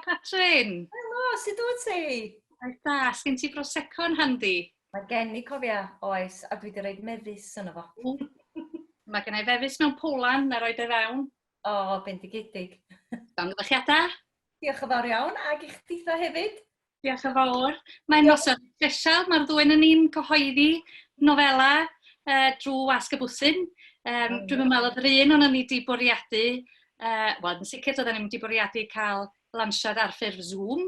Catrin. Helo, sut wyt ti? Oes da, sgyn ti prosecco yn handi? Mae gen i cofia, oes, a dwi wedi rhoi mefus yno fo. Mae gen i fefus mewn Polan na roed e fewn. O, bendigedig. Llongyfarchiadau. Diolch yn fawr iawn, ag i'ch titho hefyd. Diolch yn fawr. Mae'n noson special, mae'r ddwy yn ni'n cyhoeddi nofela drwy Wasg y Bwsyn. Dwi'n meddwl oedd yr un o'n ni wedi bwriadu, wel, yn sicr oedden ni'n wedi bwriadu cael lansiad ar ffurf Zoom,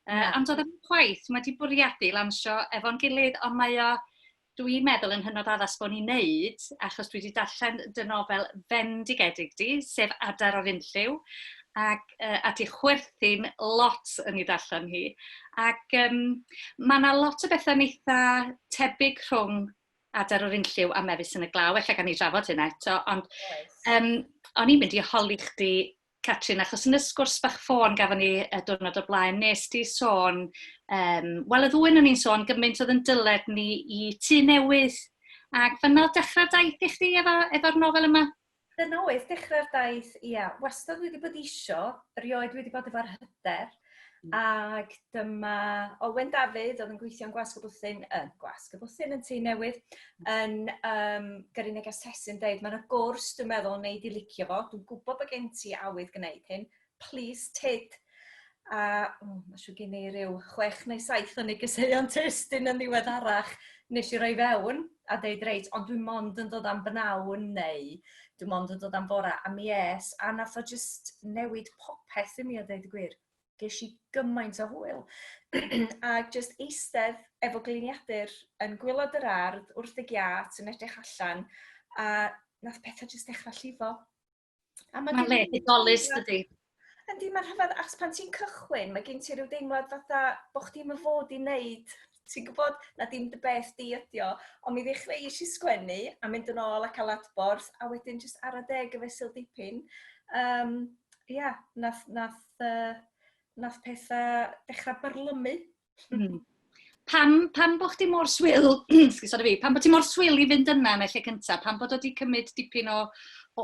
ond oedd yn chwaith, mae wedi bwriadu lansio efo'n gilydd, ond mae o, dwi'n meddwl yn hynod addas bod ni'n neud, achos dwi wedi darllen dy nofel fendigedig di, sef Adar o'r Unlliw, ac a di chwerthu'n lot yn ei darllen hi. Ac mae yna lot o bethau'n eitha tebyg rhwng Adar o'r Unlliw a Mefus yn y Glaw, ella gan i drafod hynna eto, ond o'n i'n mynd i holi chdi, Catrin, achos yn y sgwrs bach ffôn gafon ni diwrnod o blaen, nes di sôn, wel y ddwy o'n i'n sôn gymaint oedd yn dyled ni i Tŷ Newydd, ac fyna dechrau daith i chdi efo'r nofel yma? Dyna oedd dechrau'r daith, ia, wastad wedi bod isio, erioed wedi bod efo'r hyder, ac dyma Olwen Dafydd oedd yn gweithio yn Gweisg yn Tŷ Newydd, yn gyrru neges Sesiwn dweud, mae'n y gwrs dwi'n meddwl wneud i licio fo, dwi'n gwybod bod gen ti awydd gwneud hyn, please tyd. A mae siw gen i ryw 6 neu 7 o'n i gyseuon testyn yn ddiweddarach nes i roi fewn a deud reit, ond dwi'n mond yn dod am bynawn neu dwi'n mond yn dod am fora am ies, a nath o just newid popeth i mi a deud y gwir. Ges i gymaint o hwyl. A just eistedd efo gliniadur yn gwylod yr ardd, wrth y giat, yn edrych allan, a nath pethau just dechrau llifo. Mae'n le hydolus dydi. Yndi, mae'n rhyfedd, achos pan ti'n cychwyn, mae gen ti rhyw deimlad fatha bod chdi'm yn fod i wneud. Ti'n gwybod, na dim dy beth di ydi o, ond mi ddechreuais i sgwennu a mynd yn ôl a cael adborth, a wedyn jyst ar y deg y fesul dipyn. Ia, nath pethau dechrau byrlymu. Pam bod chdi mor swil, pam bod ti mor swil i fynd yna yn y lle cyntaf, pam bod wedi cymryd dipyn o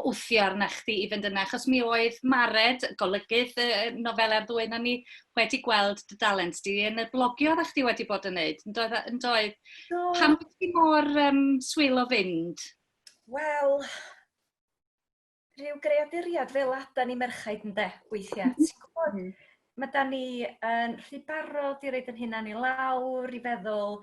wthio arna chdi i fynd yna, achos mi oedd Mared, golygydd nofela'r ddwy na ni wedi gweld dy dalent di yn y blogio oeddech chdi wedi bod yn neud, yn doedd. Pam bod ti mor swil o fynd? Wel, rhyw greaduriad fel adan ni merchaid yn de, weithiau. Ti'n gwybod, mae da ni yn rhy barod i roed yn hunan i lawr, i feddwl,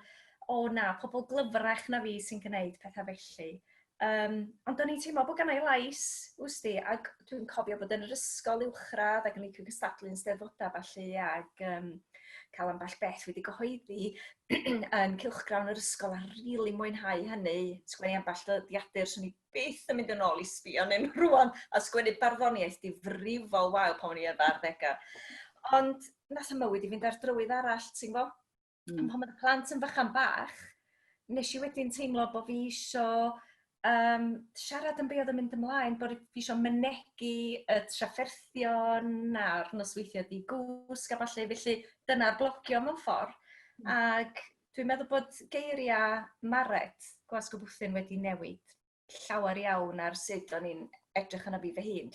o na, pobl glyfrach na fi sy'n gwneud pethau felly. Ond do'n i'n teimlo bod gannau lais, wsti, ac dwi'n cofio bod yn yr ysgol uwchradd ac yn licio cystadlu'n steddfodau falle ac cael amball beth wedi gyhoeddi yn cylchgrawn yr ysgol a rili mwynhau hynny, sgwennu amball dyddiadur sy'n ni byth yn mynd yn ôl i sbio yn rwan a sgwennu barddoniaeth difrifol wael pan o'n i yn 40au. Ond nath y mywyd i fynd ar drywydd arall, ti'n bo? Pan oedd y plant yn fychan bach, nes i wedyn teimlo bod fi isio siarad yn be oedd yn mynd ymlaen, bod fi eisiau mynegu y trafferthion a'r nosweithiau di-gwsg a falle, felly dyna'r blogio mewn ffordd. Ac dwi'n meddwl bod geiriau Mared, Gweisg y Bwsyn wedi newid llawer iawn ar sut o'n i'n edrych yna fi fy hun.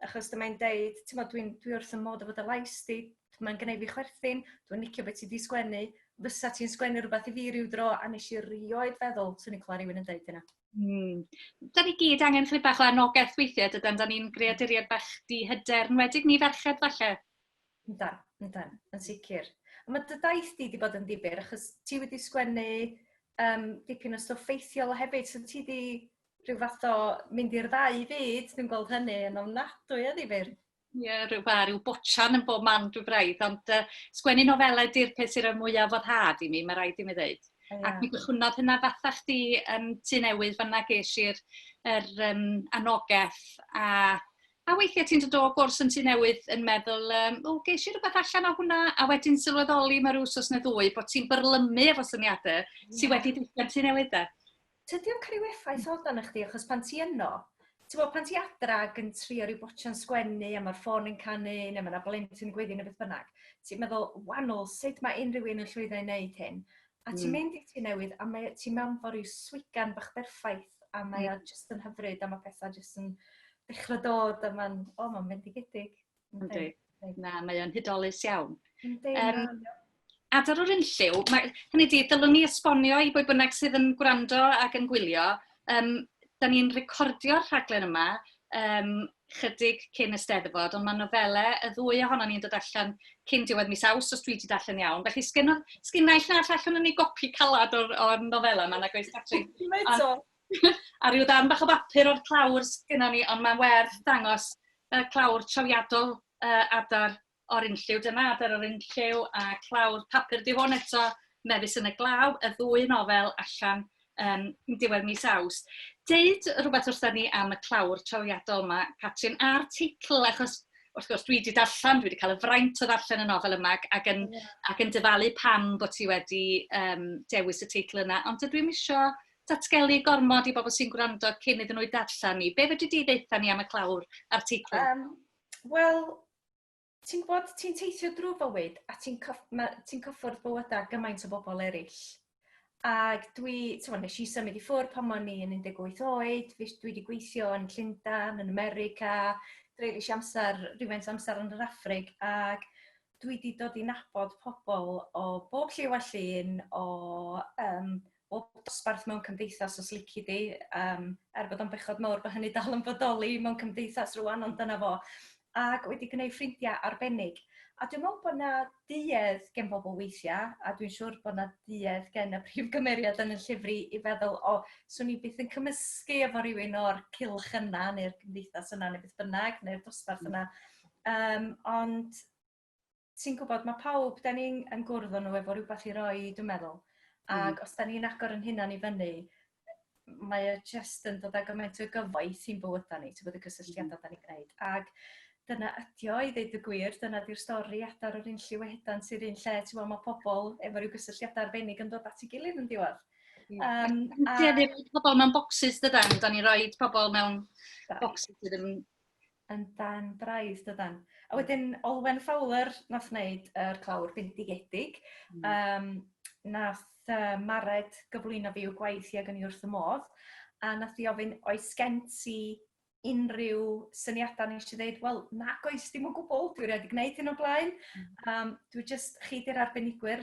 Achos dyma'n deud, dwi wrth y modd o fod y lais di, mae'n gwneud fi chwerthin, dwi'n licio beth ti di sgwennu, fysa ti'n sgwennu rhywbeth i fi rhyw dro, a nes i rioed feddwl, swn i'n clywed rhywun yn deud yna. Da ni gyd angen chydig bach o anogaeth weithiau, dydan, da ni'n greaduriad bach di hyder, yn wedig ni ferched falle? Yndan, yn sicr. Mae dy daith di bod yn difyr, achos ti wedi sgwennu dipyn o stwff ffeithiol hefyd, so ti di rhyw fath o mynd i'r ddau fyd, dwi'n gweld hynny yn ofnadwy a ddifyr. Ie, rhyw botchan yn bob man drwy braidd, ond sgwennu nofelau di'r peth sy'n rhoi mwyaf foddhad i mi, mae rhaid i mi ddweud. Ac mi gychwnodd hynna fatha chdi yn Tŷ Newydd, fanna ges i'r anogaeth, a weithiau ti'n dod o gwrs yn Tŷ Newydd yn meddwl, ges i rhywbeth allan o hwnna, a wedyn sylweddoli mae'r wsos neu ddwy, bod ti'n byrlymu efo syniadau sydd wedi dweithio'n Tŷ Newydd da. Tydi o'n cael ei effaith o dan chdi, achos pan ti yno, pan ti adra ac yn trio rhyw botchan sgwennu, a mae'r ffôn yn canu, neu mae'na blentyn gweddi neu beth bynnag, ti'n meddwl, wanol, sut mae unrhyw un yn llwyddo i wneud hyn? A ti'n mynd i Tŷ Newydd, a ti'n mewn fod rhyw swigan bach berffaith, a mae o jyst yn hyfryd, a mae pethau jyst yn dechrau dod, a mae'n bendigedig. Na, mae o'n hydolus iawn. Yndi, Adar o'r Unlliw, hynny di, dylwn ni esbonio i bwy bynnag sydd yn gwrando ac yn gwylio. Da ni'n recordio'r rhaglen yma chydig cyn y Steddfod, ond mae nofelau, y ddwy ohono ni'n dod allan cyn diwedd mis Awst, os dwi wedi darllen iawn. Felly, sgynnau allan yn ei gopi calad o'r nofelau yma, nag oes Catrin. A rhyw ddarn bach o bapur o'r clawr sgynno ni, ond mae'n werth dangos y clawr trawiadol Adar o'r Unlliw. Dyma Adar o'r Unlliw a clawr papur di hwn eto, Mefus yn y Glaw, y ddwy nofel allan diwedd mis Awst. Deud rhywbeth wrtho ni am y clawr trawiadol yma, Catrin, a'r teitl, achos wrth gwrs dwi wedi darllen, dwi wedi cael y fraint o ddarllen y nofel yma ac yn dyfalu pam bod ti wedi dewis y teitl yna, ond dydw i'm isio datgelu gormod i bobl sy'n gwrando cyn iddyn nhw darllen ni. Be fedri di ddeutha ni am y clawr a'r teitl? Wel, ti'n gwybod, ti'n teithio drwy fywyd a ti'n cyffwrdd bywydau gymaint o bobl eraill. Ac nes i symud i ffwrdd pan o'n i yn 18 oed, dwi wedi gweithio yn Llundain, yn America, dreulais rhywfaint amser yn yr Affrig, ac dwi wedi dod i nabod pobl o bob lliw a llun, o dosbarth mewn cymdeithas os lici di, bod o'n bechod mawr bod hynny dal yn bodoli mewn cymdeithas rwan, ond dyna fo. Ac wedi gwneud ffrindiau arbennig. A dwi'n meddwl bod yna duedd gen bobl weithiau, a dwi'n siŵr bod yna duedd gen y prif gymeriad yn y llyfr i feddwl, swn i byth yn cymysgu efo rhywun o'r cylch yna, neu'r cymdeithas yna, neu beth bynnag, neu'r dosbarth yna. Ond ti'n gwybod, mae pawb, da ni'n gwrdd nhw efo rhywbeth i roi, dwi'n meddwl. Ac os da ni'n agor yn hunan i fyny, mae e just yn dod ag gymaint o gyfoeth i'n bywydau ni, ti'n bod y cysylltiadau da ni'n gwneud. Ac dyna ydio, i ddeud y gwir, dyna di'r stori Adar o'r Unlliw Ehedan sydd un lle, ti'n gweld, mae pobl efo rhyw gysylltiadau arbennig yn dod at ei gilydd yn diwedd. Pobl mewn bocsys dydan, da ni'n rhoi pobl mewn bocsys sydd yn dan braidd dydan. A wedyn, Olwen Fowler nath wneud yr clawr bendigedig. Nath Mared gyflwyno fi i'w gwaith i ag yn i wrth y modd, a nath i ofyn, oes gen ti unrhyw syniadau nes i ddeud, wel, nag oes dim o gwbl, dwi wedi gwneud hyn o blaen. Dwi jyst, chi di'r arbenigwyr,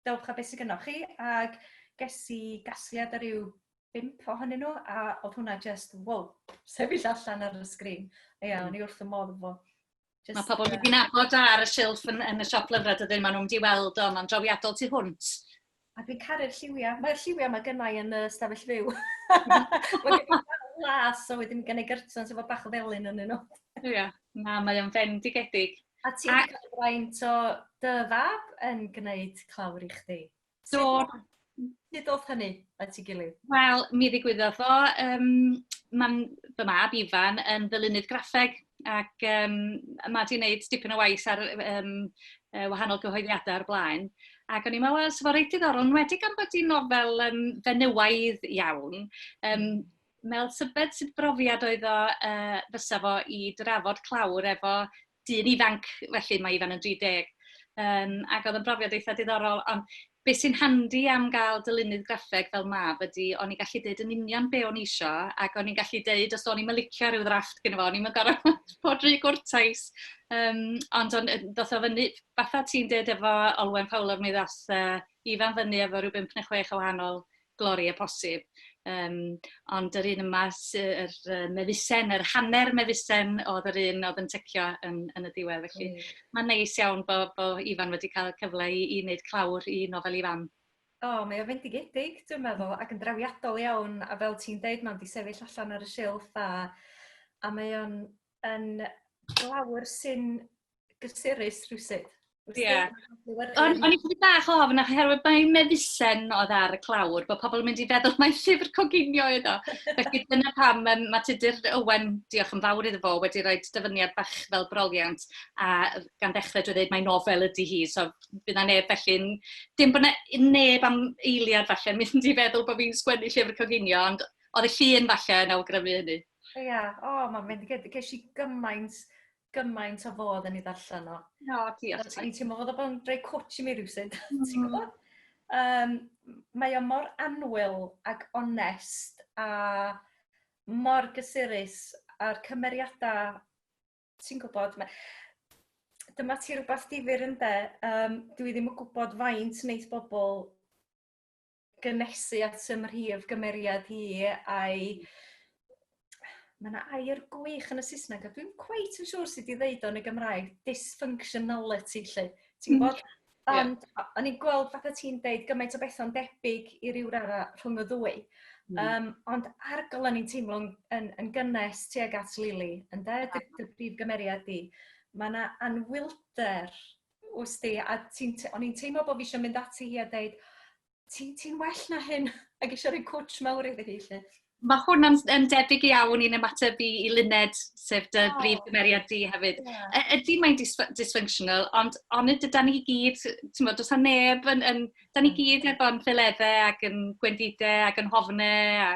dewch a beth sydd gennych chi, ac ges i gasliad ar ryw 5 ohonyn nhw, a oedd hwnna just, wow, sefyll allan ar y sgrin. O'n i wrth y modd efo. Mae pobl wedi nabod ar y silff yn y siop lyfrau, dydyn maen nhw'n wedi weld o'n drawiadol tu hwnt. A dwi'n caru'r lliwiau. Mae'r lliwiau yma gynnau yn y stafell fyw. Mae gen i glas, so wedyn gen i gyrtons efo bach o felyn yn nhw. Ie, mae o'n fendigedig. A ti'n cael braint o dy fab yn gwneud clawr i chdi? Sut oedd hynny at ei gilydd? Wel, mi ddigwyddodd o. Fy mab Ifan yn ddilynydd graffeg ac mae di wneud dipyn o waith ar wahanol gyhoeddiadau ar blaen. Ac o'n i'n meddwl, sef o reit diddorol, wedi gan bod i'n nofel fenywaidd iawn, mel sybed sydd profiad oedd o fysa fo i drafod clawr efo dyn ifanc, felly mae Ifan yn 30. Ac oedd yn brofiad eitha diddorol, ond beth sy'n handi am gael dylunydd graffeg fel mab ydy, o'n i'n gallu deud yn union be o'n isio, ac o'n i'n gallu deud os o'n i'n licio rhyw ddrafft gyda fo, o'n i'n gorfod bod rhy gwrtais. Ond ddoth o fyny, fatha ti'n deud efo Olwen Fowler, mi ddath Ifan fyny efo rhyw 5 neu 6 o wahanol glori a posib. Ond yr un yma, yr Mefusen, yr hanner Mefusen oedd yr un oedd yn tecio yn y diwedd. Felly mae'n neis iawn bod Ifan wedi cael cyfle i wneud clawr i nofel Ifan. Mae o fendigedig, dwi'n meddwl, ac yn drawiadol iawn, a fel ti'n deud, mae'n di sefyll allan ar y silff, a mae o'n glawr sy'n gysurus rhywsyd. Ie. O'n i'n fwy bach ofn oherwydd mae Mefusen oedd ar y clawr, bod pobl yn mynd i feddwl mae'n llyfr coginio iddo. Felly dyna pam mae Tudur Owen, diolch yn fawr iddo fo, wedi rhoi dyfyniad bach fel broliant, a gan ddechrau dwi dweud mae nofel ydy hi, so bydd na neb felly, dim bod na neb am eiliad falle mynd i feddwl bod fi'n sgwennu llyfr coginio, ond oedd y llun falle yn awgrymu hynny. Ie, mae'n fendigedig, ges i gymaint o fodd yn ei ddarllen o. Diolch ti. I'n teimlo fod o'n rhoi coach i mi rhywsyd. Ti'n gwybod? Mae o mor annwyl ac onest a mor gysurus a'r cymeriadau, ti'n gwybod, dyma ti rhywbeth difyr ynde. Dwi ddim yn gwybod faint wneith bobl gynesu at ymrhif gymeriad hi a'i... Mae yna air gwych yn y Saesneg, a dwi'n cweit yn siŵr sut i ddeud o'n y Gymraeg, dysfunctionality, lle. Ti'n gwybod? Ond o'n i'n gweld fatha ti'n deud gymaint o bethau'n debyg i ryw radda rhwng y ddwy. Ond argol o'n i'n teimlo'n yn gynnes tuag at Lili, ynde, dy brif gymeriad di. Mae yna anwylder, wsti, a o'n i'n teimlo bod fi eisiau mynd ati hi a deud, ti'n well na hyn, ac eisiau rhoi cwtch mawr iddi hi, lle. Mae hwnna'n debyg iawn i'n ymateb i Luned, sef dy brif gymeriad di hefyd. Ydy mae'n dysfunctional, ond yda ni gyd, ti'n bod, does na neb, da ni gyd efo'n ffeleddau ac yn gwendidau ac yn hofnau.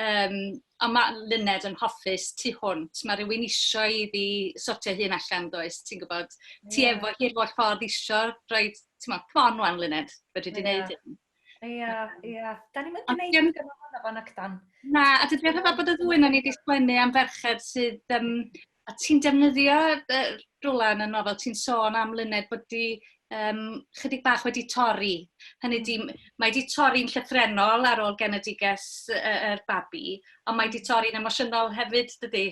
Ond mae Luned yn hoffus tu hwnt. Mae rhywun isio iddi sortio hun allan, does, ti'n gwybod. Ti efo hi'r holl ffordd isio, roed, ti'n gwybod, come on wan, Luned, fyddi wedi gwneud hyn. Ia. Da ni'n mynd gwneud yn gynnar hwnna fan actan. Na, a dydw i'n rhyfedd bod y ddwy na ni wedi sgwennu am ferched sydd... a ti'n defnyddio rhywle yn y nofel, ti'n sôn am Luned bod di chydig bach wedi torri. Hynny di, mae wedi torri'n llythrenol ar ôl genedigaeth yr babi, ond mae wedi torri'n emosiynol hefyd, dydy.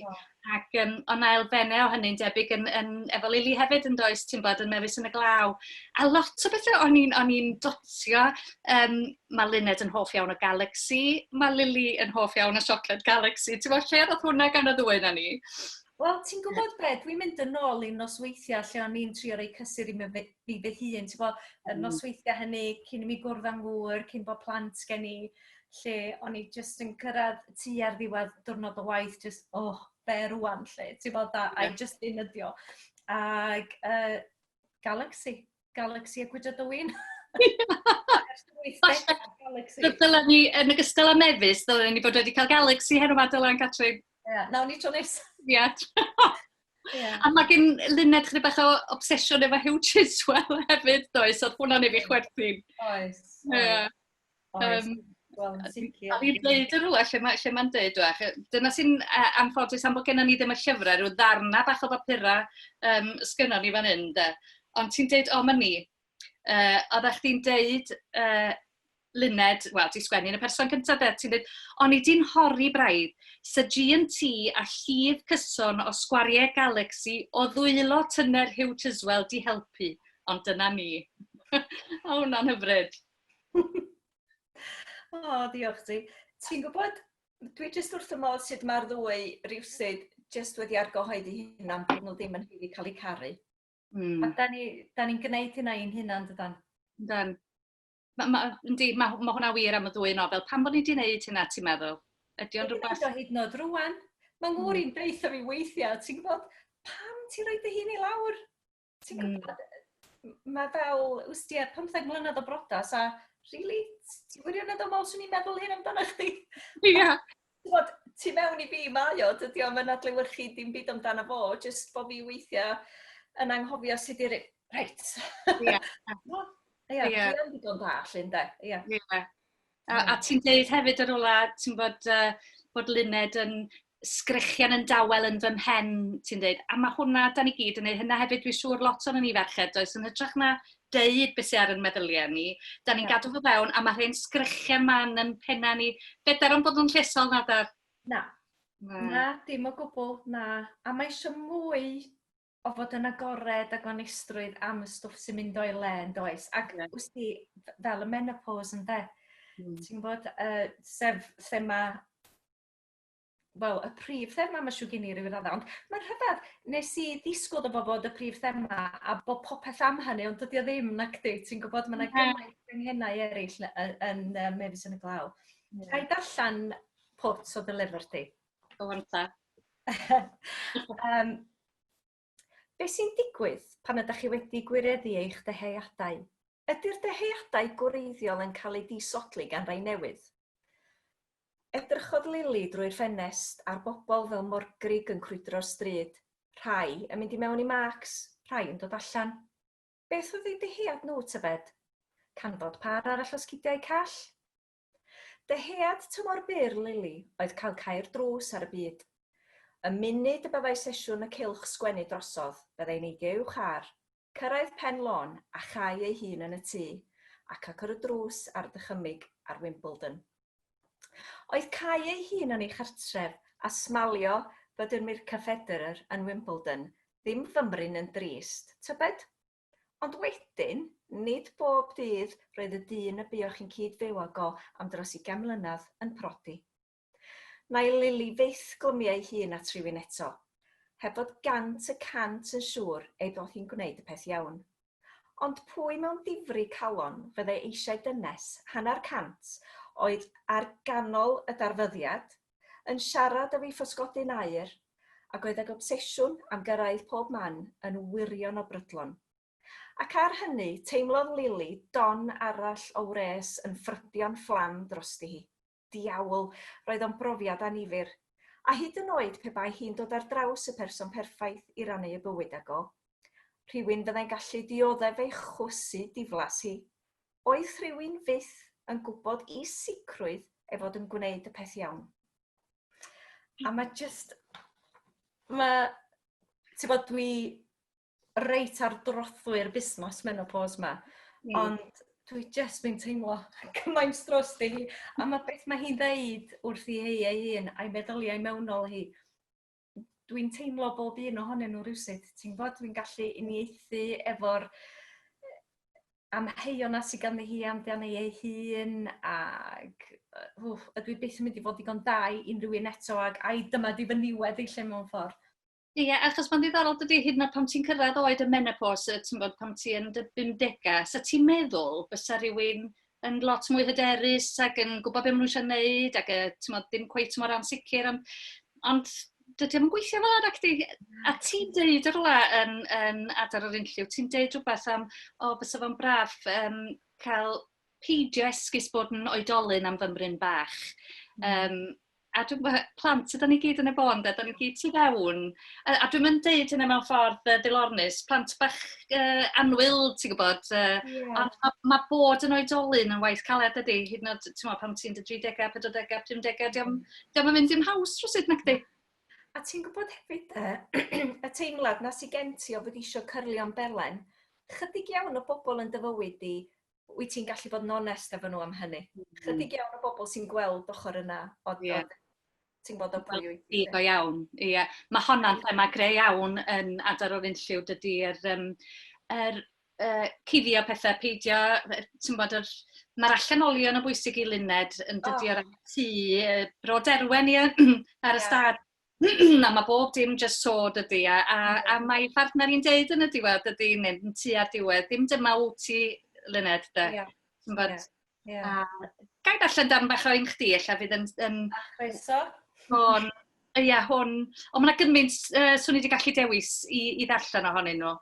Ac o'na elfennau o hynny'n debyg efo Lili hefyd yn does, ti'n bod, yn Mefus yn y Glaw. A lot o bethau o'n i'n dotio, mae Luned yn hoff iawn o Galaxy, mae Lili yn hoff iawn o Chocolate Galaxy. Ti'n bod, lle oedd hwnna gan y ddwy na ni? Wel, ti'n gwybod be, dwi'n mynd yn ôl i'n nosweithiau lle o'n i'n trio roi cysur i fi fy hun. Ti'n bod, y nosweithiau hynny, cyn i mi gwrdd am ngŵr, cyn bod plant gen i, lle o'n i just yn cyrraedd tu ar ddiwedd diwrnod o waith, just, be rwan, lle. Ti'n bod, a just unyddio. Ag Galaxy a gwydod o wyn. Dylen ni, yn ogystal â Mefus, dylen ni bod wedi cael Galaxy heno ma dylen Catrin. Nawn ni tro nes. A mae gen Luned chydig bach o obsesiwn efo Hugh Chiswell hefyd, does? Oedd hwnna'n efo chwerthin. Oes. Wel, sicr. A fi'n dweud yn rhywle lle mae'n dweud, dyna sy'n anffodus am bod gennym ni ddim y llyfrau, rhyw ddarna bach o bapura sgynnon ni fan hyn, de. Ond ti'n dweud, ma ni. Oeddech chdi'n dweud Luned, wel, ti'n sgwennu yn y person cyntaf, de, ti'n dweud, o'n i di'n horri braidd, sy G&T a llif cyson o sgwariau Galaxy o ddwylo tyner Hugh Chiswell di helpu, ond dyna ni. O, hwnna'n hyfryd. Diolch ti. Ti'n gwybod, dwi jyst wrth y modd sut mae'r ddwy rywsyd jyst wedi argyhoeddi hynna'n bod nhw ddim yn hynny cael eu caru. A da ni'n gwneud hynna i'n hynna'n dydan? Dan. Mae hwnna wir am y ddwy nofel. Pam bod ni wedi gwneud hynna, ti'n meddwl? Ydy o'n rhywbeth? Dwi'n hyd yn oed rwan. Mae ngŵr i'n deitha fi weithiau. Ti'n gwybod, pam ti'n rhoi dy hun i lawr? Ti'n gwybod, mae fel, wstia, 15 mlynedd o brodas, a really, ti'n wirionedd o mol swn i'n meddwl hyn amdano chdi? Ia. Ti'n gwybod, ti mewn i fi mae o, dydy o'm yn adlewyrchu dim byd amdano fo, jyst bod fi weithiau yn anghofio sut i'r... Reit. Ia. Ia, dwi'n digon da, llun de. A ti'n dweud hefyd yr ola, ti'n bod Luned yn sgrechian yn dawel yn fy mhen, ti'n dweud. A mae hwnna, da ni gyd yn ei hynna hefyd, dwi'n siŵr lot o'n ni ferched, does, yn hytrach na deud beth sydd ar yn meddyliau ni. Da ni'n gadw fo fewn, a mae rhain sgrechian man yn penna ni. Bedar o'n bod yn llesol na, Adar? Na, dim o gwbl, na. A mae eisiau mwy o fod yn agored ag onestrwydd am y stwff sy'n mynd o'i le yn does. Ac wsti, fel y menopause yn de, ti'n bod, sef thema, wel, y prif thema mae siw gen i rhyw radda, ond mae'n rhyfedd, nes i ddisgwyl o bod y prif thema a bod popeth am hynny, ond dydy o ddim nac di, ti'n gwybod, mae'n gymaint yng nghennau eraill yn Mefus yn y Glaw. Gai darllen pwt o dy lyfr ti? O, wanta. Be sy'n digwydd pan ydych chi wedi gwireddu eich deheuadau? Ydy'r deheuadau gwreiddiol yn cael ei disodli gan rai newydd? Edrychodd Lili drwy'r ffenest a'r bobl fel morgrig yn crwydro'r stryd. Rhai yn mynd i mewn i Marks, rhai yn dod allan. Beth oedd ei deheuad nhw tybed? Canfod par arall o sgidiau call? Deheuad tymor byr Lili oedd cael cael drws ar y byd. Y munud y byddai sesiwn y cylch sgwennu drosodd, byddai neidio i'w char, cyrraedd pen lôn a chau ei hun yn y tŷ, ac agor y drws ar ddychymyg ar Wimbledon. Oedd cau ei hun yn ei chartref a smalio bod yn Mirca Federer yn Wimbledon ddim fymryn yn drist, tybed? Ond wedyn, nid bob dydd roedd y dyn y buoch chi'n cyd-fyw ag o am dros 20 mlynedd yn prodi. Na Lili fyth glymiau hun at rhywun eto, heb fod 100% yn siŵr ei bod hi'n gwneud y peth iawn. Ond pwy mewn difri calon fyddai eisiau dynes 100% oedd ar ganol y darfyddiad, yn siarad â fi ffosgodyn aur, ac oedd ag obsesiwn am gyrraedd pob man yn wirion o brydlon. Ac ar hynny, teimlodd Lili don arall o wres yn ffrydio'n fflam drosti hi. Diawl, roedd o'n profiad anifyr. A hyd yn oed pe bai hi'n dod ar draws y person perffaith i rannu y bywyd ag o. Rhywun fyddai'n gallu dioddef ei chwsu diflas hi. Oedd rhywun fyth yn gwybod i sicrwydd ei fod yn gwneud y peth iawn. A mae just... Ti'n bod, dwi reit ar drothwy'r busnes menopos yma, ond dwi just yn teimlo cymaint drosti hi, a mae beth mae hi'n ddeud wrth i ei hun a'i meddyliau mewnol hi. Dwi'n teimlo bob un ohonyn nhw rywsut. Ti'n bod, dwi'n gallu uniaethu efo'r amheuon sydd ganddi hi amdani ei hun, ac ydw i byth yn mynd i fod digon da i unrhyw un eto, ac dyma di fy niwed eich mewn ffordd. Ie, achos mae'n ddiddorol dydy hyd yn oed pam ti'n cyrraedd oed y menopos, ti'n bod pam ti'n dy 50, so ti'n meddwl bysa rhywun yn lot mwy hyderus ac yn gwybod beth maen nhw eisiau gwneud ac ti'n bod ddim cweit mor ansicr, ond dydy yn gweithio fel arach di. A ti'n deud yr ola yn Adar yr Unlliw, ti'n deud rhywbeth am bysa fo'n braf cael peidio esgus bod yn oedolyn am fymryn bach. A plant ydyn ni gyd yn y bond, ydyn ni gyd tu fewn. A dwi'n mynd deud hynny mewn ffordd ddilornus, plant bach Unlliw, ti'n gwybod. Ond mae bod yn oedolyn yn waith caled ydy, hyd yn oed, ti'n meddwl, pam ti'n 30, 40, 50, diolch yn mynd i'n haws rwsyd nag di. A ti'n gwybod hefyd, y teimlad na sy gen ti o fod eisiau cyrlio'n belen, chydig iawn o bobl yn dyfywyd i, wyt ti'n gallu bod yn onest efo nhw am hynny. Chydig iawn o bobl sy'n gweld ochr yna, ti'n bod o pwy wyt ti. Go iawn, ie. Mae honna'n thema greu iawn yn Adar o'r Unlliw, dydy'r cuddio pethau, peidio, ti'n bod, mae'r allanolion yn bwysig i luned yn dydy o'r tŷ, broderwen i ar y stad. A mae bob dim just sod ydy, a mae partner i'n deud yn y diwedd ydy, yn tu ar diwedd, ddim dyma wyt ti luned, da. Gai allan darn bach o un chdi, ella fydd yn... Chroeso. Ond mae yna gymaint swn i wedi gallu dewis i ddarllen ohonyn nhw.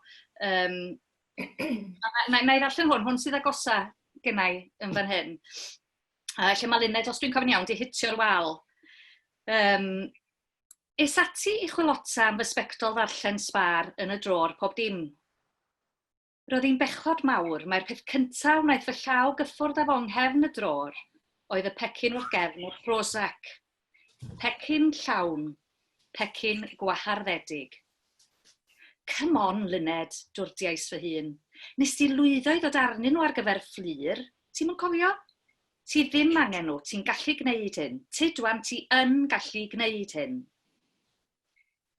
Na i ddarllen hwn sydd agosa gennau yn fan hyn. Lle mae Luned, os dwi'n cofyn iawn, di hitio'r wal. Is ati i chwilota am fysbectol ddarllen sbar yn y dror pob dim. Roedd hi'n bechod mawr, mae'r peth cyntaf wnaeth fy llaw gyffwrdd â fo nghefn y dror oedd y pecyn wrth gefn o'r Prozac. Pecyn llawn, pecyn gwaharddedig. Come on, Luned, dwrdiais fy hun. Nes ti lwyddo i ddod arnyn nhw ar gyfer fflir? Ti'n mwyn cofio? Ti ddim angen nhw, ti'n gallu gwneud hyn. Tidwan, ti yn gallu gwneud hyn.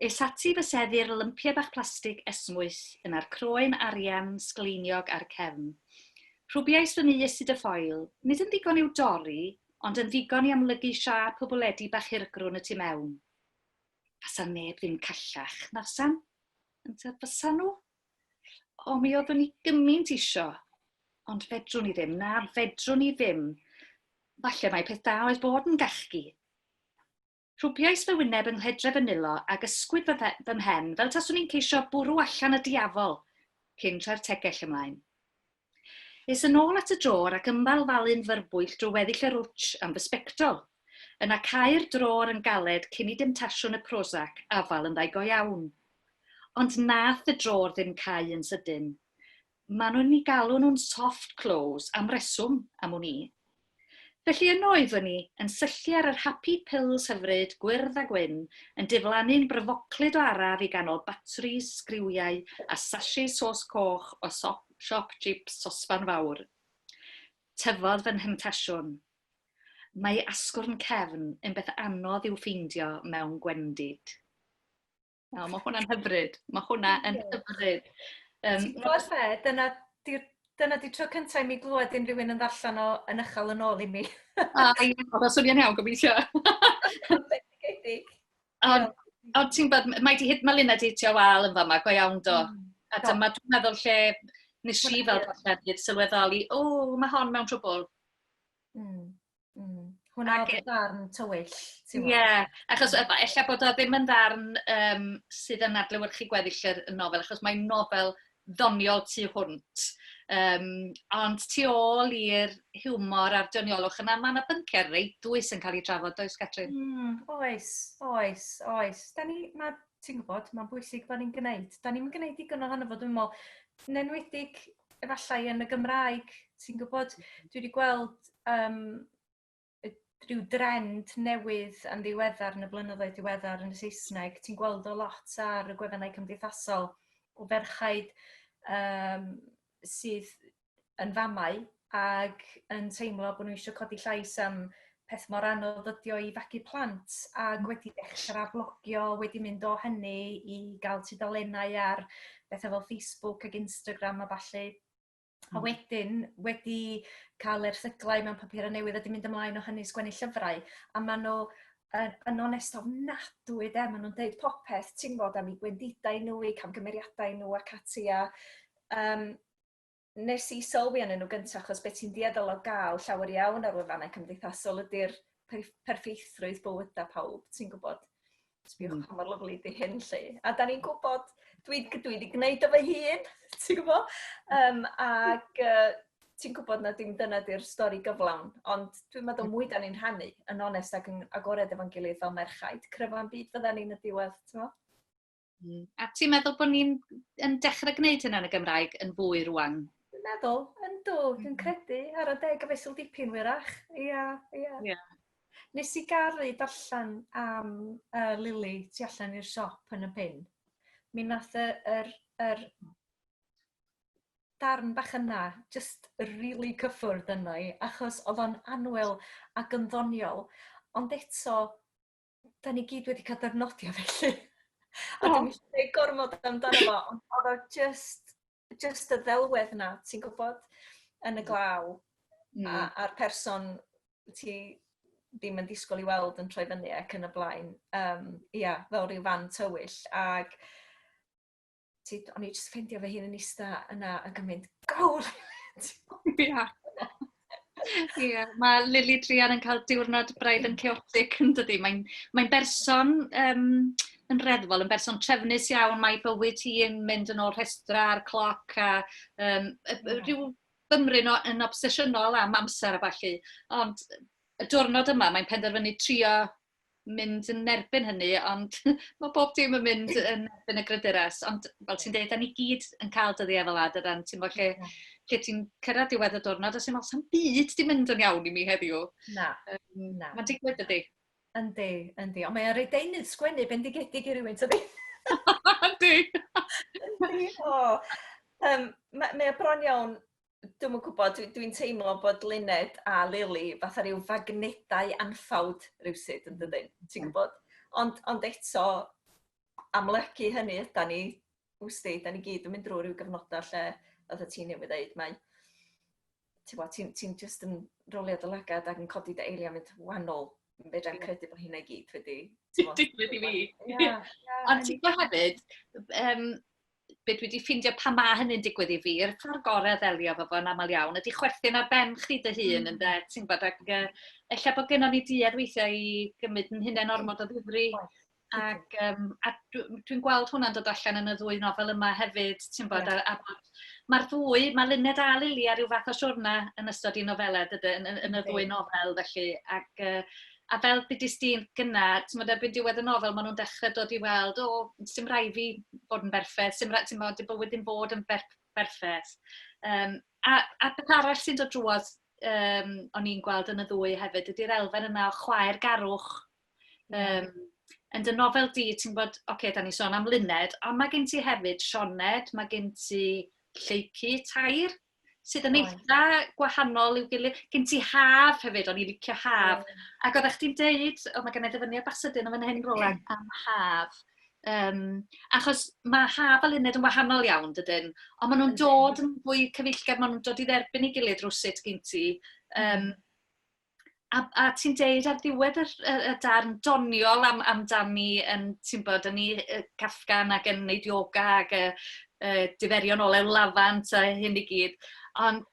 Es ati fyseddi'r lympiau bach plastig esmwyth yn ar croen arian sgleiniog ar cefn. Rhwbiais fy nys i dy ffoil, nid yn ddigon i'w dorri, ond yn ddigon i amlygu siap o bwledi bach hirgrwn y tu mewn. Fasa neb ddim callach, nafsan? Ynta fysa nhw? O, mi oeddwn ni gymaint isio. Ond fedrwn ni ddim, na fedrwn ni ddim. Falle mae peth da oedd bod yn gachgi. Rhwbiais fy wyneb yng nghedref y nilo ac ysgwyd fy mhen fel taswn i'n ceisio bwrw allan y diafol cyn tra'r tegell ymlaen. Es yn ôl at y dror ac ymbal falun fyrbwyll drwy weddill y rwtsh am fysbectol. Yna cau'r dror yn galed cyn i dim tasiwn y Prozac afal yn ddau go iawn. Ond nath y dror ddim cau yn sydyn. Maen nhw'n ei galw nhw'n soft close am reswm am hwn i. Felly yn oeddwn ni yn syllu ar yr happy pills hyfryd gwyrdd a gwyn yn diflannu'n bryfoclyd o araf i ganol batris, sgriwiau a sachet sos coch o siop chips sosban fawr. Tyfodd fy nhemtasiwn. Mae asgwrn cefn yn beth anodd i'w ffeindio mewn gwendid. Mae hwnna'n hyfryd. Mae hwnna yn hyfryd. Ti'n gwybod fe, dyna di tro cyntaf i mi glwed unrhyw un yn ddarllen o yn ychal yn ôl i mi. Oedd o'n swnio'n iawn, gobeithio. Ond ti'n bod, mae Lynna di hitio wal yn fama, go iawn do. A dyma dwi'n meddwl lle nes i fel darllenydd sylweddoli, mae hon mewn trwbl. Hwna oedd y darn tywyll. Ie, achos ella bod o ddim yn darn sydd yn adlewyrchu gweddill y nofel, achos mae'n nofel ddoniol tu hwnt. Ond tu ôl i'r hiwmor a'r doniolwch yna, mae yna bynciau reit dwys yn cael ei trafod, does Catrin? Oes. Ti'n gwybod, mae'n bwysig bod ni'n gwneud. Da ni'n gwneud digon ohono fo, dwi'n meddwl, yn enwedig efallai yn y Gymraeg, ti'n gwybod, dwi wedi gweld rhyw drend newydd yn ddiweddar yn y blynyddoedd diweddar yn y Saesneg. Ti'n gweld o lot ar y gwefannau cymdeithasol o ferchaid sydd yn famau ac yn teimlo bod nhw eisiau codi llais am peth mor anodd ydi o i fagu plant ac wedi dechrau blogio, wedi mynd o hynny i gael tudalennau ar bethau fel Facebook ac Instagram a falle. A wedyn wedi cael erthyglau mewn papur newydd a wedi mynd ymlaen o hynny sgwennu llyfrau. A maen nhw yn onest ofnadwy, maen nhw'n deud popeth, ti'n gwybod, am eu gwendidau nhw, eu camgymeriadau nhw ac ati. Nes i sylwi yn nhw gyntaf, achos beth ti'n dieddol o gael llawer iawn ar wefannau cymdeithasol ydy'r perffeithrwydd bywyda pawb, ti'n gwybod. Sbiwch pa mor lyflu di hyn lle. A da ni'n gwybod, dwi wedi gwneud o fy hun, ti'n gwybod? Ac ti'n gwybod na dim dyna di'r stori gyflawn, ond dwi'n meddwl mwy da ni'n rhannu yn onest ac yn agored efo'n gilydd fel merchaid. Cryfan byd fydda ni'n y diwedd, ti'n gwybod? A ti'n meddwl bod ni'n dechrau gwneud hynna yn y Gymraeg yn fwy rwan? Dwi'n meddwl, dwi'n credu, ar y deg a fesul dipyn wirach. Ia. Nes i garu darllen am Lili tu allan i'r siop yn y pin. Mi nath yr darn bach yna just really cyffwrdd yno i, achos oedd o'n annwyl ac yn ddoniol. Ond eto, da ni gyd wedi cael defnyddio felly. A dwi'n eisiau gwneud gormod amdano fo, ond oedd o just y ddelwedd yna, ti'n gwybod, yn y glaw. A'r person ti ddim yn disgwyl i weld yn troi fyny ac yn y blaen. Fel rhyw fan tywyll. Ac o'n i jyst ffeindio fy hun yn ista yna ac yn mynd, gawr! Ie, mae Lili Drian yn cael diwrnod braidd yn chaotic yn dydi. Mae'n berson yn reddfol, yn berson trefnus iawn, mae bywyd hi yn mynd yn ôl rhestra ar cloc a rhyw bymryn yn obsesiynol am amser a falle. Ond y diwrnod yma, mae'n penderfynu trio mynd yn erbyn hynny, ond mae bob dim yn mynd yn erbyn y gryduras. Ond fel ti'n dweud, da ni gyd yn cael dyddiau fel Adar, ti'n bod lle ti'n cyrraedd diwedd y diwrnod, a sy'n meddwl, sa'n byd di mynd yn iawn i mi heddiw. Na. Mae'n digwydd ydi. Yndi. Ond mae'n rhaid deunydd sgwennu bendigedig i rywun, tydi? Yndi. Mae bron iawn, dwi'n gwybod, dwi'n teimlo bod Lyned a Lili fatha rhyw fagnedau anffawd rywsyd yn dydyn, ti'n gwybod? Ond eto, amlygu hynny yda ni, da ni gyd yn mynd drwy rhyw gyfnodau lle, oedd ti'n newydd dweud, ti'n just yn rolio dy lagad ac yn codi dy eiliau mynd wahanol. Fedrai'n credu bod hynna i gyd wedi... Digwydd i fi. Ond ti'n gwybod hefyd, beth dwi wedi ffeindio pa ma hynny'n digwydd i fi, yr ffordd gorau ddelio fo fo'n aml iawn, ydy chwerthu'n ar ben chdi dy hun, ynde, ti'n gwybod, ac ella bod gennym ni duedd weithiau i gymryd yn hunain ormod o ddifri. Ac dwi'n gweld hwnna'n dod allan yn y ddwy nofel yma hefyd, ti'n gwybod, mae'r ddwy, mae Lyned a Lili a rhyw fath o siwrna yn ystod i nofelau, yn y ddwy nofel, felly, a fel bydys di'n gynna, ti'n meddwl, erbyn diwedd y nofel, maen nhw'n dechrau dod i weld, sy'n rhaid fi fod yn berffaith, sy'n rhaid, ti'n meddwl, bywyd yn fod yn berffaith. A beth arall sy'n dod drwodd o'n i'n gweld yn y ddwy hefyd, ydy'r elfen yna o chwaer garwch. Yn dy nofel di, ti'n bod, da ni sôn am luned, ond mae gen ti hefyd sioned, mae gen ti lleicu tair, sydd yn eitha gwahanol i'w gilydd. Gen ti haf hefyd, o'n i licio haf. Ac oeddech chdi'n deud, mae gen i ddyfynu bach sydyn o fan hyn rolag am haf. Achos mae haf a luned yn wahanol iawn, dydyn, ond maen nhw'n dod yn fwy cyfeillgar, maen nhw'n dod i dderbyn i gilydd rwsut gen ti. A ti'n deud ar ddiwedd y darn doniol amdani yn, ti'n bod, yn ei caffgan ac yn neud yoga ac diferion olew lafant a hyn i gyd. Ond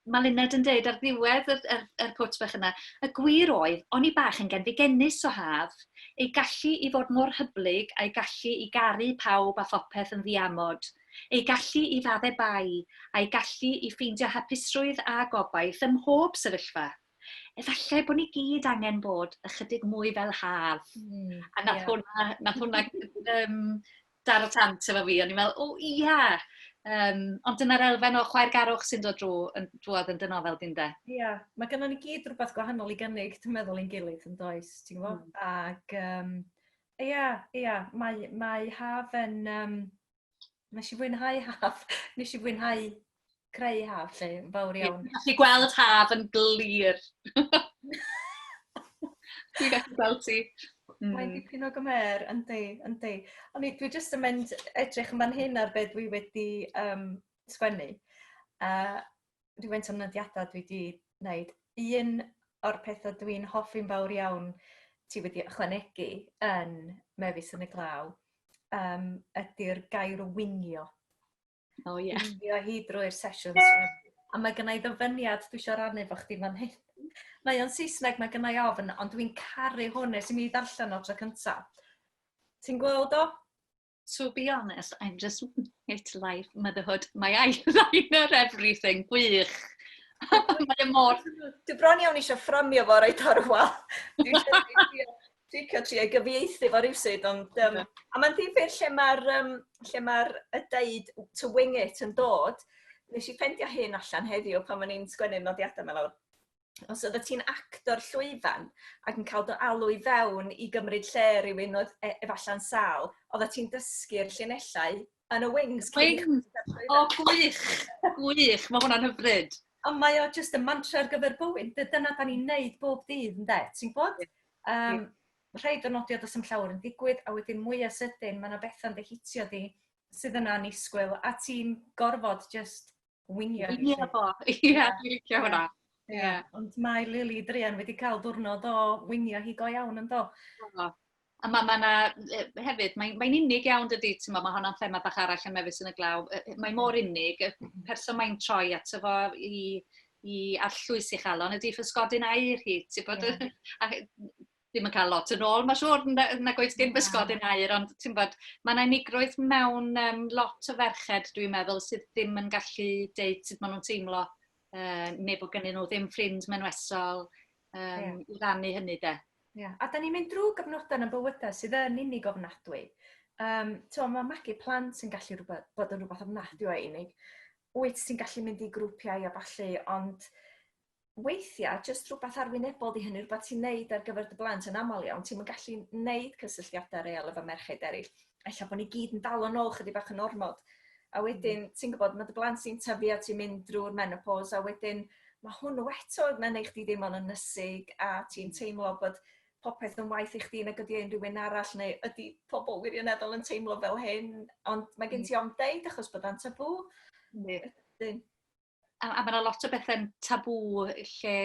mae Luned yn deud ar ddiwedd yr pwt bach yna, y gwir oedd, o'n i bach yn genfigenus o haf, ei gallu i fod mor hyblyg a'i gallu i garu pawb a phopeth yn ddiamod, ei gallu i faddau bai, a'i gallu i ffeindio hapusrwydd a gobaith ym mhob sefyllfa. Efallai bod ni gyd angen bod ychydig mwy fel haf. A nath hwnna dar o tant efo fi, o'n i'n meddwl, ia! Ond dyna'r elfen o chwaer garwch sy'n dod drwodd yn dy nofel di'n de. Ia, mae gennym ni gyd rhywbeth gwahanol i gynnig, ti'n meddwl i'n gilydd yn does, ti'n gwybod? Ac ia, mae haf yn... Nes i fwynhau haf, nes i fwynhau creu haf, lle, yn fawr iawn. Nes i gweld haf yn glir. Dwi'n gallu gweld ti. Mae'n dipyn o gymer, yndi. Ond dwi jyst yn mynd edrych yn fan hyn ar beth dwi wedi sgwennu. Rwy'n o nodiadau dwi wedi gwneud. Un o'r pethau dwi'n hoffi'n fawr iawn ti wedi ychwanegu yn Mefus yn y Glaw ydy'r gair winio. Winio hi drwy'r sesiwn. A mae gennau ddyfyniad dwi eisiau rannu fo chdi fan hyn. Mae o'n Saesneg, mae gennau ofn, ond dwi'n caru hwn nes i mi ddarllen o tro cyntaf. Ti'n gweld o? To be honest, I'm just hit life, motherhood, my eyeliner, everything, gwych. Mae mor... Dwi bron iawn eisiau fframio fo reit ar y wal. Dwi'n cael tri gyfieithu fo rywsyd, ond... A mae'n ddifyr lle mae'r deud to wing it yn dod. Nes i ffendio hyn allan heddiw pan ma'n i'n sgwennu'r nodiadau mewn lawr. Os oedd ti'n actor llwyfan ac yn cael dy alw i fewn i gymryd lle rhywun oedd efallai'n sal, oedd ti'n dysgu'r llinellau yn y wings. Gwych, mae hwnna'n hyfryd. Ond mae o jyst y mantra ar gyfer bywyd. Dyna da ni'n neud bob dydd, ynddo? Ti'n bod? Rhaid o nodiad os ym llawer yn digwydd, a wedyn mwy a sydyn, mae yna betha'n dehitio di sydd yna anisgwyl, a ti'n gorfod just winio. Winio fo, ia, dwi'n licio hwnna. Ond mae Lili Drian wedi cael diwrnod o winio hi go iawn yn do. A mae hefyd, mae'n unig iawn dydy, mae hwnna'n thema bach arall yn Mefus yn y Glaw. Mae mor unig, y person mae'n troi ato fo i arllwys i chalon, ydy ffysgodyn air hi, ti'n bod, ddim yn cael lot yn ôl, mae'n siŵr nag oes gen ffysgodyn air, ond ti'n bod, mae'n unigrwydd mewn lot o ferched, dwi'n meddwl, sydd ddim yn gallu deud sut maen nhw'n teimlo, neu bod gennyn nhw ddim ffrind menwesol i rannu hynny de. A da ni'n mynd drwy gyfnodau yn bywydau sydd yn unig ofnadwy. Mae magu plant sy'n gallu bod yn rhywbeth ofnadwy o unig. Wyt sy'n gallu mynd i grwpiau a ballu, ond weithiau, jyst rhywbeth arwynebol di hynny, rhywbeth ti'n neud ar gyfer dy blant yn aml iawn, ti'n gallu neud cysylltiadau real efo merched eraill. Ella bod ni gyd yn dal yn ôl chydig bach yn ormod. A wedyn, ti'n gwybod, mae dy blant sy'n tyfu a ti'n mynd drwy'r menopos, a wedyn mae hwnnw eto yn neu chdi ddim ond yn nysig, a ti'n teimlo bod popeth yn waith i chdi nag ydy rhywun arall, neu ydy pobl wirioneddol yn teimlo fel hyn, ond mae gen ti ond deud achos bod o'n tabw. A mae yna lot o bethau'n tabw lle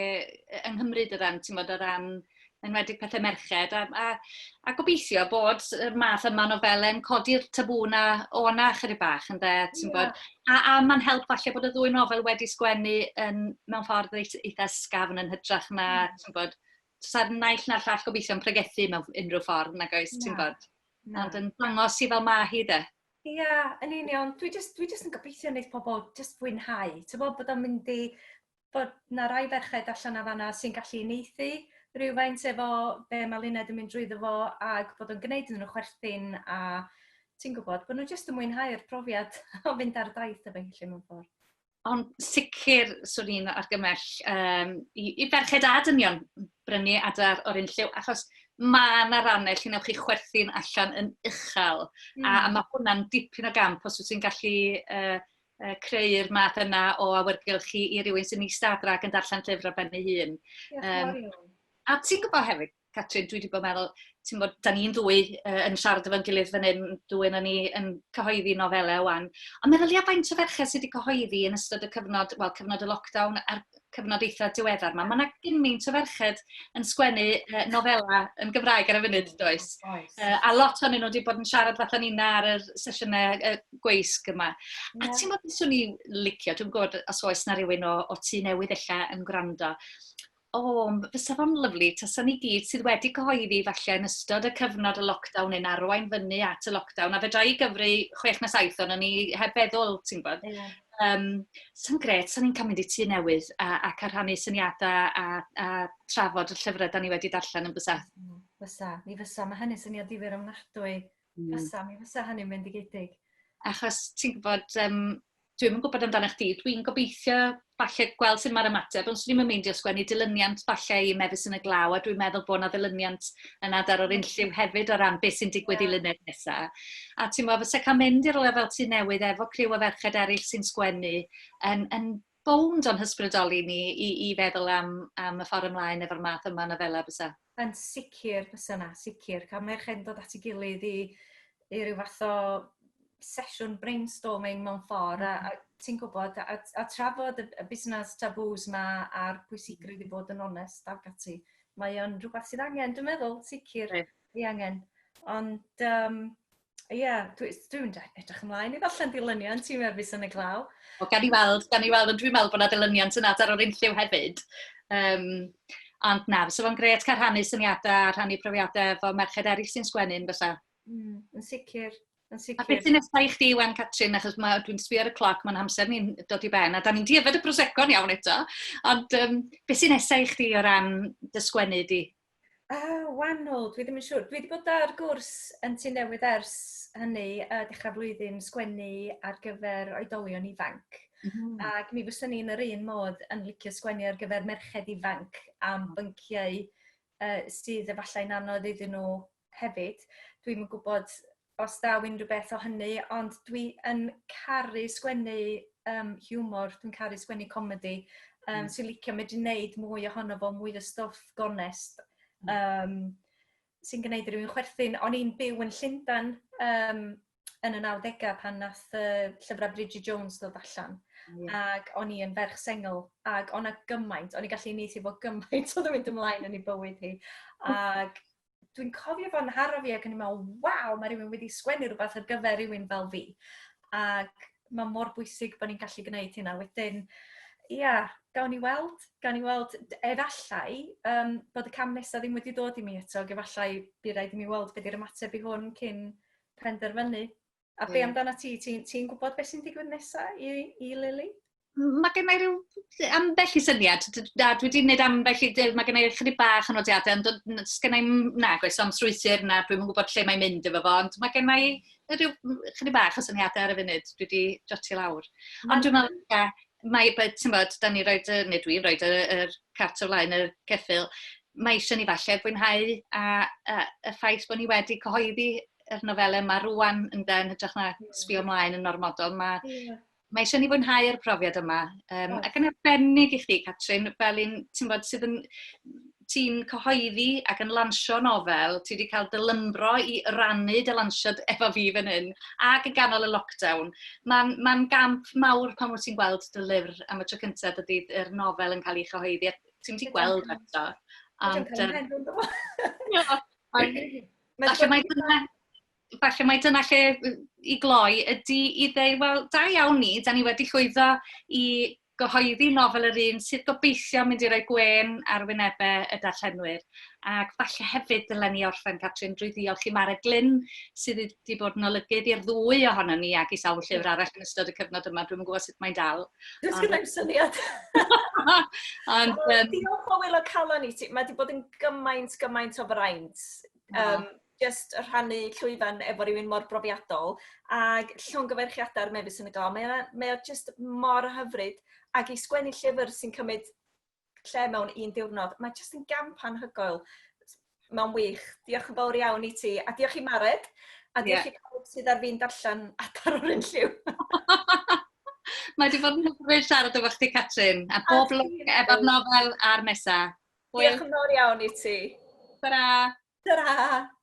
yng Nghymru dydan, ti'n bod o ran enwedig pethau merched, a gobeithio bod y math yma nofelen codi'r tabw na o'na chydig bach, ynde, ti'n bod. A mae'n help falle bod y ddwy nofel wedi sgwennu mewn ffordd eitha ysgafn yn hytrach na, ti'n bod, sa'r naill na'r llall gobeithio'n pregethu mewn unrhyw ffordd, nag oes, ti'n bod. Ond yn dangos i fel ma hi de. Ia, yn union. Dwi just yn gobeithio wneud pobl just fwynhau. Ti'n bod o'n mynd i bod na rai ferched allan o fanna sy'n gallu unieithu rhywfaint efo be mae Luned yn mynd drwyddo fo ac bod o'n gwneud yn nhw chwerthin a ti'n gwybod bod nhw just yn mwynhau'r profiad o fynd ar daith efo hi lle mewn ffordd. Ond sicr, swn i'n argymell i ferched a dynion brynu Adar o'r Unlliw, achos mae yna rannau lle newch chi chwerthin allan yn uchel. A mae hwnna'n dipyn o gamp os wyt ti'n gallu creu'r math yna o awyrgylchu i rywun sy'n eistedd ac yn darllen llyfr ar ben ei hun. A ti'n gwybod hefyd, Catrin, dwi wedi bod yn meddwl, ti'n bod, da ni'n ddwy yn siarad efo'n gilydd fan hyn, dwy yn ni yn cyhoeddi nofelau wan. Ond meddylia faint o ferched sydd wedi cyhoeddi yn ystod y cyfnod y lockdown a'r cyfnod eitha diweddar yma. Mae yna gymaint o ferched yn sgwennu nofela yn Gymraeg ar y funud, does? A lot o'n nhw wedi bod yn siarad fatha ni'na ar y sesiynau Gweisg yma. A ti'n bod beth swn i licio, dwi'n gwybod os oes na rywun o tŷ newydd ella yn gwrando. Fysa fo'n lyflu, tasa ni gyd sydd wedi cyhoeddi falle yn ystod y cyfnod y lockdown yn arwain fyny at y lockdown, a fedra i gyfru 6 na 7 o'n ni heb feddwl, ti'n bod. Sa'n gret, sa'n ni'n cael mynd i tŷ newydd ac ar rhannu syniadau a trafod y llyfrau da ni wedi darllen yn bysa. Mi fysa, mae hynny syniad difyr ofnadwy. Mi fysa hynny'n bendigedig. Achos ti'n gwybod, dwi'n gwybod amdano chdi, dwi'n gobeithio falle gweld sy'n mae'r ymateb, ond swn i'n meindio sgwennu dilyniant falle i Mefus yn y Glaw, a dwi'n meddwl bod yna dilyniant yn Adar o'r Unlliw hefyd o ran beth sy'n digwydd i lynedd nesaf. A ti'n meddwl, fysa cael mynd i'r rhywle fel tŷ newydd efo criw o ferched eraill sy'n sgwennu, yn bownd o'n hysbrydoli ni i feddwl am y ffordd ymlaen efo'r math yma nofela bysa. Yn sicr bysa yna, sicr. Cael merched dod at ei gilydd i ryw fath o sesiwn brainstorming mewn ffordd, a ti'n gwybod, a trafod y busnes tabws yma a'r pwysigrwydd i fod yn onest ag ati. Mae o'n rhywbeth sydd angen, dwi'n meddwl, sicr, i angen. Ond, dwi'n edrych ymlaen i ddarllen dilyniant i Mefus yn y Glaw. Gan i weld, ond dwi'n meddwl bod yna dilyniant yn Adar o'r Unlliw hefyd. Ond na, fysa fo'n gret cael rhannu syniadau a rhannu profiadau efo merched eraill sy'n sgwennu'n bysa. Yn sicr. A beth sy'n nesaf i chdi, Wan Catrin, achos dwi'n sbio ar y cloc, mae'n amser ni'n dod i ben, a da ni'n diafod y prosecco'n iawn eto, ond beth sy'n nesaf i chdi o ran dy sgwennu di? Wanol, dwi ddim yn siŵr. Dwi wedi bod ar gwrs yn tŷ newydd ers hynny, dechrau flwyddyn sgwennu ar gyfer oedolion ifanc. Ac mi fyswn ni'n yr un modd yn licio sgwennu ar gyfer merched ifanc am bynciau sydd efallai'n anodd iddyn nhw hefyd. Dwi'n yn gwybod os daw unrhyw beth o hynny, ond dwi yn caru sgwennu hiwmor, dwi'n caru sgwennu comedi, sy'n licio medru wneud mwy ohono fo, mwy o stwff gonest, sy'n gwneud rhywun chwerthin. O'n i'n byw yn Llundain yn y 90au pan nath llyfrau Bridget Jones ddod allan, ac o'n i yn ferch sengl, ac o'na gymaint, o'n i gallu neithio fo gymaint oedd yn mynd ymlaen yn ei bywyd hi, ac dwi'n cofio fo'n haro fi ac yn meddwl, waw, mae rhywun wedi sgwennu rhywbeth ar gyfer rhywun fel fi. Ac mae mor bwysig bod ni'n gallu gwneud hynna. Wedyn, gawn ni weld, efallai, bod y cam nesaf ddim wedi dod i mi eto, efallai bydd rhaid i mi weld beth yw'r ymateb i hwn cyn penderfynu. A be amdano ti? Ti'n gwybod beth sy'n digwydd nesaf i Lili? Mae gen i ryw ambell i syniad, dwi wedi gwneud ambell i, mae gen i chydig bach yn nodiadau, ond gen i nagwys am strwythur na, dwi'n gwybod lle mae'n mynd efo fo, ond mae gen i ryw chydig bach o syniadau ar y funud, dwi wedi jotio lawr. Ond dwi'n meddwl, ti'n bod, da ni roed, neu dwi'n roed y cart o flaen y ceffil, mae eisiau ni falle fwynhau a y ffaith bod ni wedi cyhoeddi yr nofelau yma rwan yn den, hytrach na sbio ymlaen yn normodol. Mae eisiau ni fwynhau'r profiad yma. Ac yn arbennig i chdi, Catrin, fel un sydd yn ti'n cyhoeddi ac yn lansio nofel, ti wedi cael dy lymbro i rannu dy lansiad efo fi fan hyn, ac yn ganol y lockdown. Mae'n gamp mawr pan wyt ti'n gweld dy lyfr am y tro cyntaf ydy'r nofel yn cael ei chyhoeddi. Ti'n wedi gweld eto. Falle mae dyna lle i gloi ydy i ddweud, wel, da iawn ni, da ni wedi llwyddo i gyhoeddi nofel yr un sydd gobeithio mynd i roi gwen ar wynebau y darllenwyr. Ac falle hefyd dylen ni orffen, Catrin, drwy ddiolch i Mare Glyn sydd wedi bod yn olygydd i'r ddwy ohono ni ac i sawl llyfr arall yn ystod y cyfnod yma. Dwi'n gwybod sut mae'n dal. Dwi'n gyda'n syniad. Diolch o wylo calon i ti. Mae wedi bod yn gymaint o fraint. just rhannu llwyfan efo rhywun mor brofiadol, ac llongyfarchiadau'r Mefus yn y Glaw. Mae o just mor hyfryd, ac i sgwennu llyfr sy'n cymryd lle mewn un diwrnod, mae just yn gamp anhygoel. Mae'n wych. Diolch yn fawr iawn i ti, a diolch i Mared, a diolch i pawb sydd ar fi'n darllen Adar o'r Unlliw. Mae wedi bod yn hyfryd siarad efo chdi, Catrin, a bob lwc efo'r nofel a'r nesa. Diolch yn fawr iawn i ti. Tara! Tara!